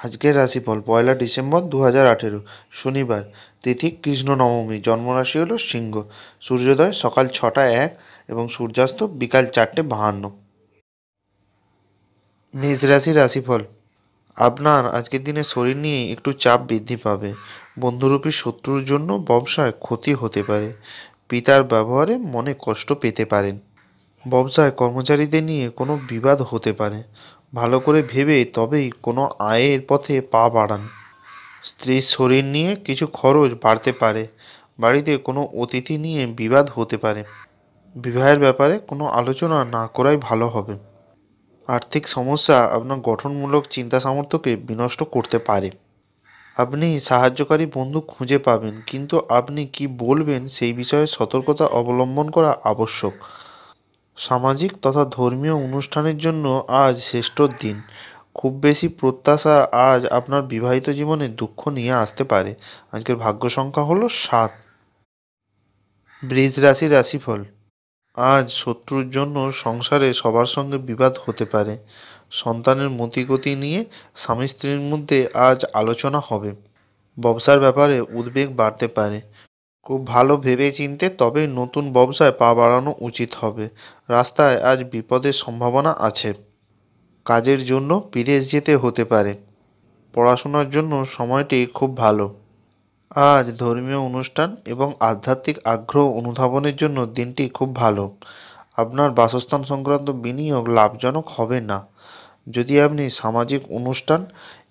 আজকের রাশিফল 1লা ডিসেম্বর 2018, শনিবার, তিথি কৃষ্ণ নবমী, জন্মরাশি হল সিংহ, সূর্যোদয় সকাল 6টা 1 এবং সূর্যাস্ত বিকাল 4টে 52। মেষ রাশির রাশিফল। আপনার আজকের দিনে শরীর নিয়ে একটু চাপ বৃদ্ধি পাবে। বন্ধুরূপী শত্রুর জন্য ব্যবসায় ক্ষতি হতে পারে। পিতার ব্যবহারে মনে কষ্ট পেতে পারেন। ব্যবসায় কর্মচারীদের নিয়ে কোনো বিবাদ হতে পারে। ভালো করে ভেবে তবেই কোনো আয়ের পথে পা বাড়ান। স্ত্রীর শরীর নিয়ে কিছু খরচ বাড়তে পারে। বাড়িতে কোনো অতিথি নিয়ে বিবাদ হতে পারে। বিবাহের ব্যাপারে কোনো আলোচনা না করাই ভালো হবে। আর্থিক সমস্যা আপনার গঠনমূলক চিন্তা সামর্থ্যকে বিনষ্ট করতে পারে। আপনি সাহায্যকারী বন্ধু খুঁজে পাবেন, কিন্তু আপনি কি বলবেন সেই বিষয়ে সতর্কতা অবলম্বন করা আবশ্যক। সামাজিক তথা ধর্মীয় অনুষ্ঠানের জন্য আজ শ্রেষ্ঠ দিন। খুব বেশি প্রত্যাশা আজ আপনার বিবাহিত জীবনে দুঃখ নিয়ে আসতে পারে। আজকের ভাগ্য সংখ্যা হলো 7। বৃষ রাশির রাশিফল। আজ শত্রুর জন্য সংসারে সবার সঙ্গে বিবাদ হতে পারে। সন্তানের মতিগতি নিয়ে স্বামী স্ত্রীর মধ্যে আজ আলোচনা হবে। ব্যবসার ব্যাপারে উদ্বেগ বাড়তে পারে। খুব ভালো ভেবেচিন্তে তবেই নতুন ব্যবসায় পা বাড়ানো উচিত হবে। রাস্তায় আজ বিপদের সম্ভাবনা আছে। কাজের জন্য বিদেশ যেতে হতে পারে। পড়াশোনার জন্য সময়টি খুব ভালো। আজ ধর্মীয় অনুষ্ঠান এবং আধ্যাত্মিক আগ্রহ অনুধাবনের জন্য দিনটি খুব ভালো। আপনার বাসস্থান সংক্রান্ত বিনিয়োগ লাভজনক হবে না। যদি আপনি সামাজিক অনুষ্ঠান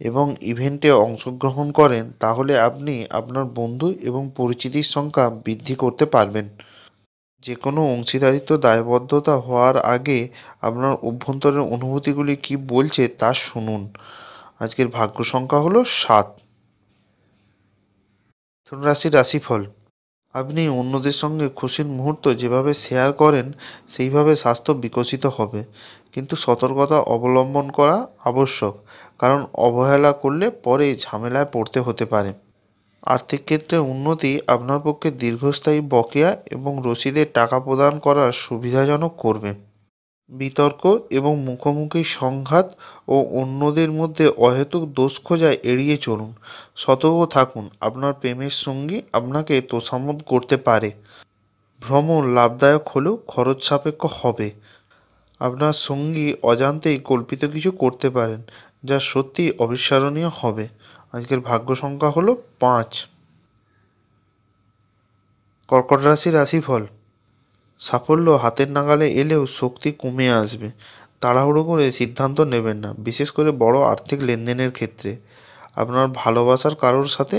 এবং ইভেন্টে অংশগ্রহণ করেন, তাহলে আপনি আপনার বন্ধু এবং পরিচিতির সংখ্যা বৃদ্ধি করতে পারবেন। যে কোনো অংশীদারিত্ব দায়বদ্ধতা হওয়ার আগে আপনার অভ্যন্তরীণ অনুভূতিগুলি কী বলছে তা শুনুন। আজকের ভাগ্য সংখ্যা হলো 7। মিথুন রাশির রাশিফল। আপনি অন্যদের সঙ্গে খুশির মুহূর্ত যেভাবে শেয়ার করেন সেইভাবে স্বাস্থ্য বিকশিত হবে, কিন্তু সতর্কতা অবলম্বন করা আবশ্যক, কারণ অবহেলা করলে পরে ঝামেলায় পড়তে হতে পারে। আর্থিক ক্ষেত্রে উন্নতি আপনার পক্ষে দীর্ঘস্থায়ী বকেয়া এবং রসিদের টাকা প্রদান করা সুবিধাজনক করবে। বিতর্ক এবং মুখোমুখি সংঘাত ও অন্যদের মধ্যে অহেতুক দোষ খোঁজা এড়িয়ে চলুন। সতর্ক থাকুন, আপনার প্রেমের সঙ্গী আপনাকে তোষামোদ করতে পারে। ভ্রমণ লাভদায়ক হলেও খরচ সাপেক্ষ হবে। আপনার সঙ্গী অজান্তেই কল্পিত কিছু করতে পারেন, যা সত্যিই অবিস্মরণীয় হবে। আজকের ভাগ্য সংখ্যা হলো 5। কর্কট রাশির রাশিফল। সাফল্য হাতের নাগালে এলেও শক্তি কমে আসবে। তাড়াহুড়ো করে সিদ্ধান্ত নেবেন না, বিশেষ করে বড় আর্থিক লেনদেনের ক্ষেত্রে। আপনার ভালোবাসার কারোর সাথে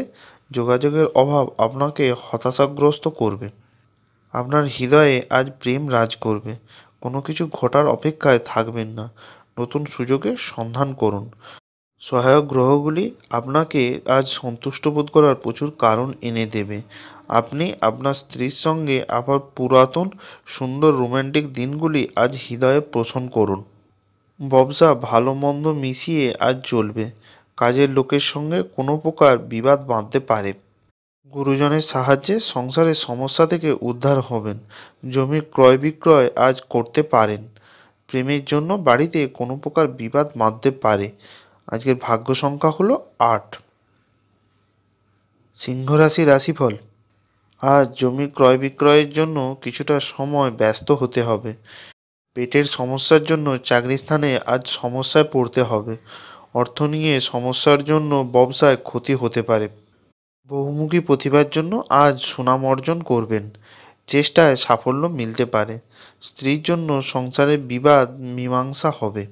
যোগাযোগের অভাব আপনাকে হতাশাগ্রস্ত করবে। আপনার হৃদয়ে আজ প্রেম রাজ করবে। কোনো কিছু ঘটার অপেক্ষায় থাকবেন না, নতুন সুযোগের সন্ধান করুন। সহায়ক গ্রহগুলি আপনাকে আজ সন্তুষ্ট বোধ করার প্রচুর কারণ এনে দেবে। আপনি আপনার স্ত্রীর সঙ্গে আবার পুরাতন সুন্দর রোম্যান্টিক দিনগুলি আজ হৃদয়ে পোষণ করুন। ব্যবসা ভালো মন্দ মিশিয়ে আজ চলবে। কাজের লোকের সঙ্গে কোনো প্রকার বিবাদ বাঁধতে পারে। গুরুজনের সাহায্যে সংসারের সমস্যা থেকে উদ্ধার হবেন। জমি ক্রয় বিক্রয় আজ করতে পারেন। প্রেমের জন্য বাড়িতে কোনো প্রকার বিবাদ বাঁধতে পারে। আজকের ভাগ্য সংখ্যা হলো 8। সিংহ রাশি রাশিফল। আজ জমি ক্রয় বিক্রয়ের জন্য কিছুটা সময় ব্যস্ত হতে হবে। পেটের সমস্যার জন্য চাকরি স্থানে আজ সমস্যায় পড়তে হবে। অর্থ নিয়ে সমস্যার জন্য ব্যবসায় ক্ষতি হতে পারে। বহুমুখী প্রতিভার জন্য আজ সুনাম অর্জন করবেন। চেষ্টায় সাফল্য মিলতে পারে। স্ত্রীর জন্য সংসারে বিবাদ মীমাংসা হবে।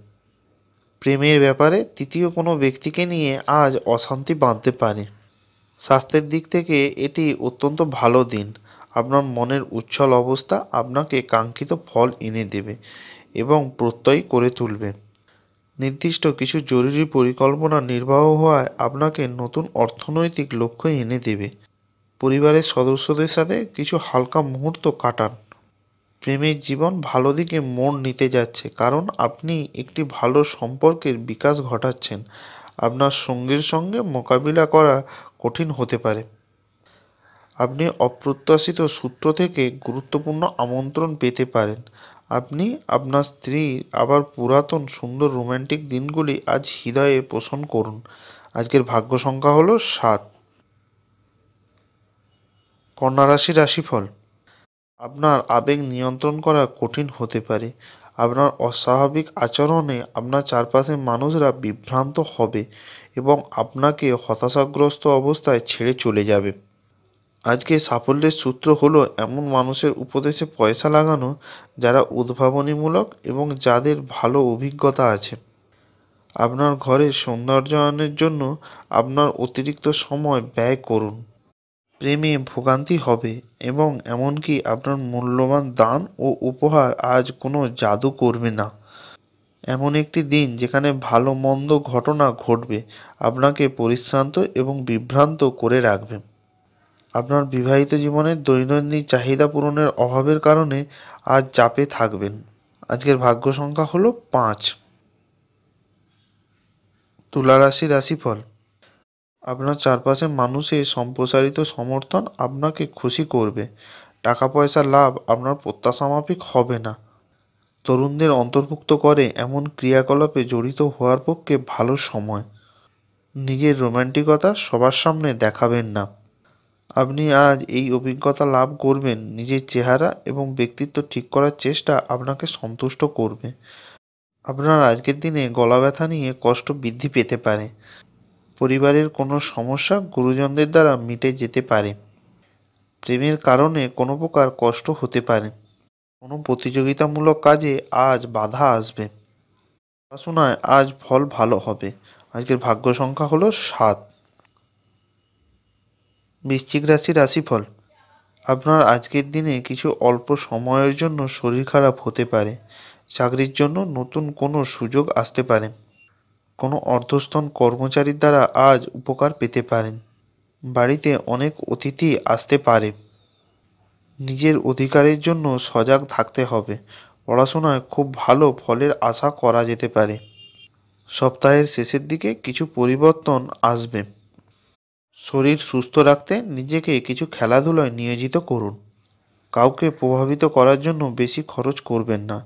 প্রেমের ব্যাপারে তৃতীয় কোনো ব্যক্তিকে নিয়ে আজ অশান্তি বাঁধতে পারে। স্বাস্থ্যের দিক থেকে এটি অত্যন্ত ভালো দিন। আপনার মনের উচ্ছল অবস্থা আপনাকে কাঙ্ক্ষিত ফল এনে দেবে এবং প্রত্যয়ী করে তুলবে। নির্দিষ্ট কিছু জরুরি পরিকল্পনা নির্বাহ হওয়ায় আপনাকে নতুন অর্থনৈতিক লক্ষ্য এনে দেবে। পরিবারের সদস্যদের সাথে কিছু হালকা মুহূর্ত কাটান। প্রেমের জীবন ভালো দিকে মোড় নিতে যাচ্ছে, কারণ আপনি একটি ভালো সম্পর্কের বিকাশ ঘটাচ্ছেন। আপনার সঙ্গীর সঙ্গে মোকাবিলা করা কঠিন হতে পারে। আপনি অপ্রত্যাশিত সূত্র থেকে গুরুত্বপূর্ণ আমন্ত্রণ পেতে পারেন। আপনি আপনার স্ত্রী আবার পুরাতন সুন্দর রোম্যান্টিক দিনগুলি আজ হৃদয়ে পোষণ করুন। আজকের ভাগ্য সংখ্যা হলো 7। কন্যা রাশির রাশিফল। আপনার আবেগ নিয়ন্ত্রণ করা কঠিন হতে পারে। আপনার অস্বাভাবিক আচরণে আপনার চারপাশের মানুষরা বিভ্রান্ত হবে এবং আপনাকে হতাশাগ্রস্ত অবস্থায় ছেড়ে চলে যাবে। আজকে সাফল্যের সূত্র হলো এমন মানুষের উপদেশে পয়সা লাগানো যারা উদ্ভাবনীমূলক এবং যাদের ভালো অভিজ্ঞতা আছে। আপনার ঘরের সৌন্দর্যায়নের জন্য আপনার অতিরিক্ত সময় ব্যয় করুন। প্রেমে ভোগান্তি হবে এবং এমনকি আপনার মূল্যবান দান ও উপহার আজ কোনো জাদু করবে না। এমন একটি দিন যেখানে ভালো মন্দ ঘটনা ঘটবে, আপনাকে পরিশ্রান্ত এবং বিভ্রান্ত করে রাখবে। আপনার বিবাহিত জীবনের দৈনন্দিন চাহিদা পূরণের অভাবের কারণে আজ চাপে থাকবেন। আজকের ভাগ্য সংখ্যা হলো 5। তুলা রাশির রাশিফল। আপনার চারপাশের মানুষের সম্প্রসারিত সমর্থন আপনাকে খুশি করবে। টাকা পয়সা লাভ আপনার প্রত্যাশা মাফিক হবে না। তরুণদের অন্তর্ভুক্ত করে এমন ক্রিয়াকলাপে জড়িত হওয়ার পক্ষে ভালো সময়। নিজের রোম্যান্টিকতা সবার সামনে দেখাবেন না। আপনি আজ এই অভিজ্ঞতা লাভ করবেন, নিজের চেহারা এবং ব্যক্তিত্ব ঠিক করার চেষ্টা আপনাকে সন্তুষ্ট করবে। আপনার আজকের দিনে গলা ব্যথা নিয়ে কষ্ট বৃদ্ধি পেতে পারে। পরিবারের কোনো সমস্যা গুরুজনদের দ্বারা মিটে যেতে পারে। প্রেমের কারণে কোনো প্রকার কষ্ট হতে পারে। কোনো প্রতিযোগিতামূলক কাজে আজ বাধা আসবে। পড়াশোনায় আজ ফল ভালো হবে। আজকের ভাগ্য সংখ্যা হলো 7। বৃশ্চিক রাশির রাশিফল। আপনার আজকের দিনে কিছু অল্প সময়ের জন্য শরীর খারাপ হতে পারে। চাকরির জন্য নতুন কোনো সুযোগ আসতে পারে। কোনো অর্ধস্তন কর্মচারীর দ্বারা আজ উপকার পেতে পারেন। বাড়িতে অনেক অতিথি আসতে পারে। নিজের অধিকারের জন্য সজাগ থাকতে হবে। পড়াশোনায় খুব ভালো ফলের আশা করা যেতে পারে। সপ্তাহের শেষের দিকে কিছু পরিবর্তন আসবে। শরীর সুস্থ রাখতে নিজেকে কিছু খেলাধুলায় নিয়োজিত করুন। কাউকে প্রভাবিত করার জন্য বেশি খরচ করবেন না।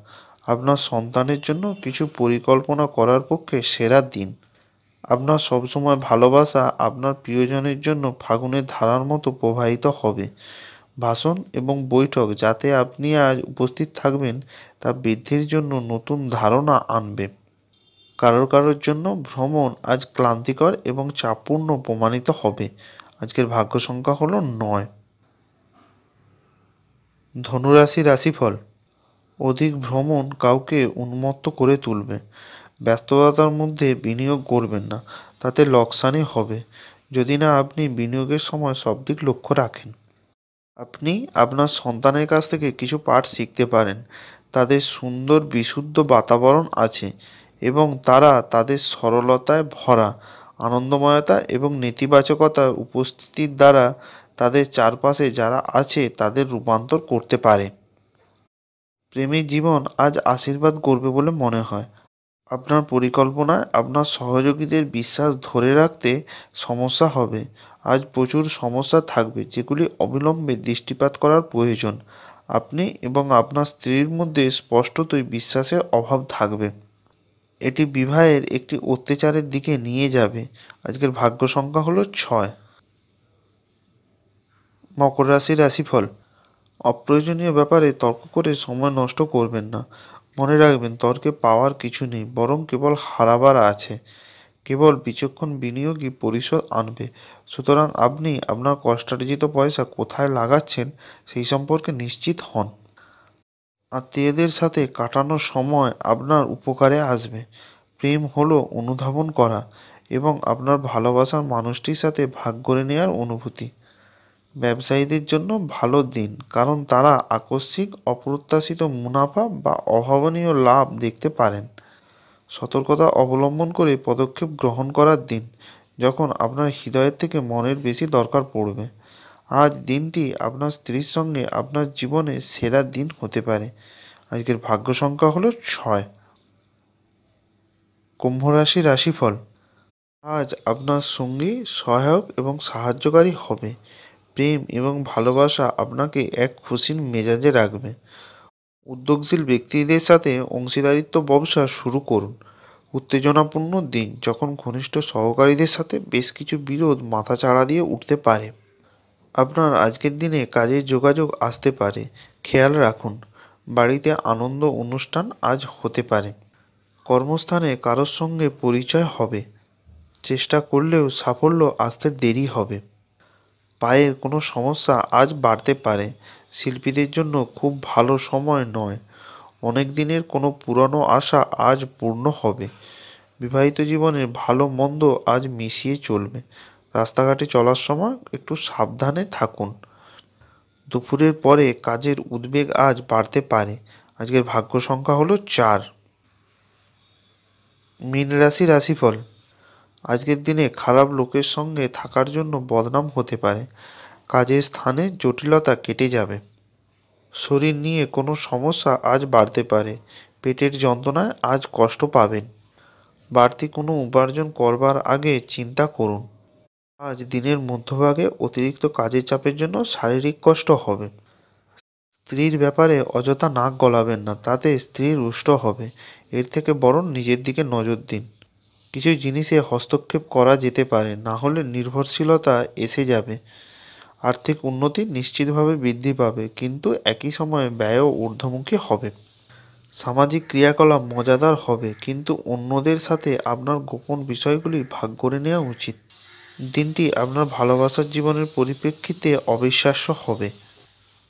আপনার সন্তানের জন্য কিছু পরিকল্পনা করার পক্ষে সেরা দিন। আপনার সবসময় ভালোবাসা আপনার প্রিয়জনের জন্য ফাগুনের ধারার মতো প্রবাহিত হবে। ভাষণ এবং বৈঠক যাতে আপনি আজ উপস্থিত থাকবেন তা বৃদ্ধির জন্য নতুন ধারণা আনবে। কারোর জন্য ভ্রমণ আজ ক্লান্তিকর এবং চাপপূর্ণ প্রমাণিত হবে। আজকের ভাগ্য সংখ্যা হলো 9। ধনুরাশি রাশিফল। অধিক ভ্রমণ কাউকে উন্মত্ত করে তুলবে। ব্যস্ততার মধ্যে বিনিয়োগ করবেন না, তাতে লোকসানই হবে যদি না আপনি বিনিয়োগের সময় সব দিক লক্ষ্য রাখেন। আপনি আপনার সন্তানের কাছ থেকে কিছু পাঠ শিখতে পারেন। তাদের সুন্দর বিশুদ্ধ বাতাবরণ আছে এবং তারা তাদের সরলতায় ভরা আনন্দময়তা এবং নেতিবাচকতার উপস্থিতির দ্বারা তাদের চারপাশে যারা আছে তাদের রূপান্তর করতে পারে। প্রেমিক জীবন আজ আশীর্বাদ করবে বলে মনে হয়। আপনার পরিকল্পনায় আপনার সহযোগীদের বিশ্বাস ধরে রাখতে সমস্যা হবে। আজ প্রচুর সমস্যা থাকবে যেগুলি অবিলম্বে দৃষ্টিপাত করার প্রয়োজন। আপনি এবং আপনার স্ত্রীর মধ্যে স্পষ্টতই বিশ্বাসের অভাব থাকবে। এটি বিবাহের একটি অত্যাচারের দিকে নিয়ে যাবে। আজকের ভাগ্য সংখ্যা হলো 6। মকর রাশির রাশিফল। অপ্রয়োজনীয় ব্যাপারে তর্ক করে সময় নষ্ট করবেন না। মনে রাখবেন তর্কে পাওয়ার কিছু নেই, বরং কেবল হারাবার আছে। কেবল বিচক্ষণ বিনিয়োগই পরিশোধ আনবে। সুতরাং আপনি আপনার কষ্টার্জিত পয়সা কোথায় লাগাচ্ছেন সেই সম্পর্কে নিশ্চিত হন। আত্মীয়দের সাথে কাটানো সময় আপনার উপকারে আসবে। প্রেম হলো অনুধাবন করা এবং আপনার ভালোবাসার মানুষটির সাথে ভাগ করে নেওয়ার অনুভূতি। ব্যবসায়ীদের জন্য ভালো দিন, কারণ তারা আকস্মিক অপ্রত্যাশিত মুনাফা বা অভাবনীয় লাভ দেখতে পারেন। সতর্কতা অবলম্বন করে পদক্ষেপ গ্রহণ করার দিন, যখন আপনার হৃদয়ের থেকে মনের বেশি দরকার পড়বে। আজ দিনটি আপনার স্ত্রীর সঙ্গে আপনার জীবনের সেরা দিন হতে পারে। আজকের ভাগ্য সংখ্যা হলো 6। কুম্ভ রাশি রাশিফল। আজ আপনার সঙ্গী সহায়ক এবং সাহায্যকারী হবে। প্রেম এবং ভালোবাসা আপনাকে এক খুশির মেজাজে রাখবে। উদ্যোগশীল ব্যক্তিদের সাথে অংশীদারিত্ব ব্যবসা শুরু করুন। উত্তেজনাপূর্ণ দিন, যখন ঘনিষ্ঠ সহকারীদের সাথে বেশ কিছু বিরোধ মাথাচাড়া দিয়ে উঠতে পারে। আপনার আজকের দিনে কাজের যোগাযোগ আসতে পারে, খেয়াল রাখুন। বাড়িতে আনন্দ অনুষ্ঠান আজ হতে পারে। কর্মস্থানে কারোর সঙ্গে পরিচয় হবে, চেষ্টা করলেও সাফল্য আসতে দেরি হবে। পায়ের কোনো সমস্যা আজ বাড়তে পারে, শিল্পীদের জন্য খুব ভালো সময় নয়। অনেক দিনের কোনো পুরনো আশা আজ পূর্ণ হবে। বিবাহিত জীবনের ভালো মন্দ আজ মিশিয়ে চলবে। রাস্তাঘাটে চলার সময় একটু সাবধানে থাকুন। দুপুরের পরে কাজের উদ্বেগ আজ বাড়তে পারে। আজকের ভাগ্য সংখ্যা হলো 4। মীন রাশি রাশিফল। আজকের দিনে খারাপ লোকের সঙ্গে থাকার জন্য বদনাম হতে পারে। কাজের স্থানে জটিলতা কেটে যাবে। শরীর নিয়ে কোনো সমস্যা আজ বাড়তে পারে। পেটের যন্ত্রণায় আজ কষ্ট পাবেন। বাড়তি কোনো উপার্জন করবার আগে চিন্তা করুন। আজ দিনের মধ্যভাগে অতিরিক্ত কাজের চাপের জন্য শারীরিক কষ্ট হবে। স্ত্রীর ব্যাপারে অযথা নাক গলাবেন না, তাতে স্ত্রী রুষ্ট হবে। এর থেকে বরং নিজের দিকে নজর দিন। কিছু জিনিসে হস্তক্ষেপ করা যেতে পারে, না হলে নির্ভরশীলতা এসে যাবে। আর্থিক উন্নতি নিশ্চিতভাবে বৃদ্ধি পাবে, কিন্তু একই সময়ে ব্যয়ও ঊর্ধ্বমুখী হবে। সামাজিক ক্রিয়াকলাপ মজাদার হবে, কিন্তু অন্যদের সাথে আপনার গোপন বিষয়গুলি ভাগ করে নেওয়া উচিত। দিনটি আপনার ভালোবাসার জীবনের পরিপ্রেক্ষিতে অবিশ্বাস্য হবে।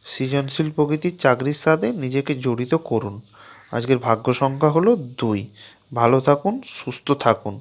সৃজনশীল প্রকৃতির চাকরির সাথে নিজেকে জড়িত করুন। আজকের ভাগ্য সংখ্যা হলো 2। ভালো থাকুন, সুস্থ থাকুন।